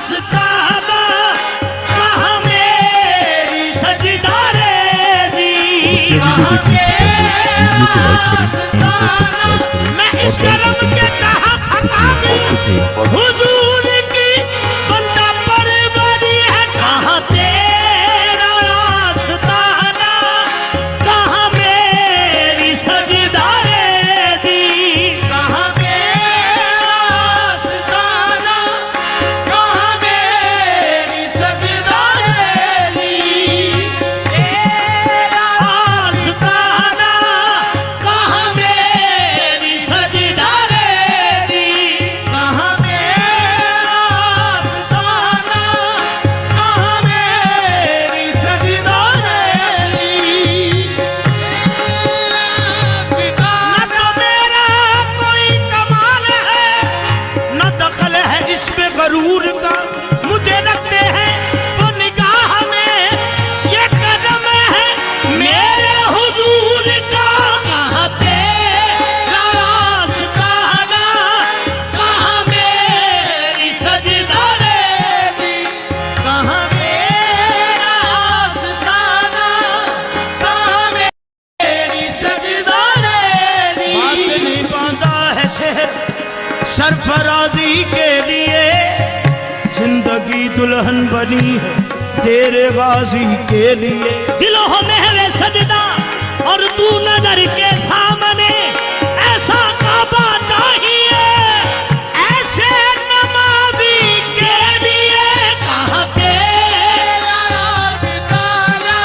आस्ताना कहाँ मेरी सजदारे जी, कहाँ मेरा आस्ताना। मैं इस करम के कहाँ थका गया हुजूर की बंदा परवरी है, कहाँ तेरा आस्ताना कहाँ मेरी सजदारे जी, कहाँ मेरा आस्ताना कहाँ मेरी सजदारे जी, तेरा आस्ताना कहाँ मेरी सजदारे जी, कहाँ मेरा आस्ताना कहाँ मेरी सजदारे जी, न तो मेरा कोई कमाल है न दखल है इसमें गरूर का, मुझे रखते हैं वो निगाह में ये कदम है मेरे हुजूर का, कहाँ तेरा आस्ताना कहाँ मेरी सजदारे जी, कहाँ मेरा आस्ताना कहाँ मेरी सजदारे जी। बात नहीं बांधा है शहर सरफराजी के लिए, जिंदगी दुल्हन बनी है तेरे गाजी के लिए, दिलों में है वे सजदा और तू नजर के सामने, ऐसा काबा चाहिए ऐसे नमाजी के लिए, कहाँ तेरा आस्ताना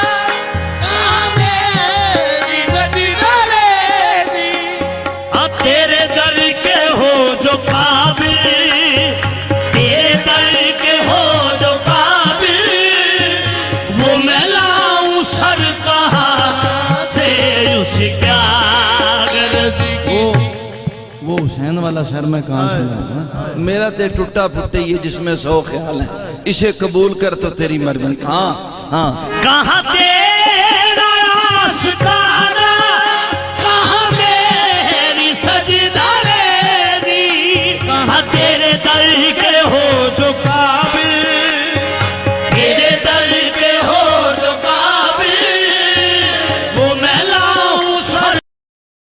कहाँ मेरी सजदारे जी, अब तेरे दर के हो जो काबिल, तेरे दर के हो जो काबिल, वो मैं लाऊं सर कहाँ से उसे क्या गर्ज की। वो हुसैन वाला शर मैं कहाँ सुना ना, मेरा ते टूटा फुटे ये जिसमें 100 ख्याल है, इसे कबूल कर तो तेरी मर्जी। हाँ हाँ कहाँ तेरा आस्ताना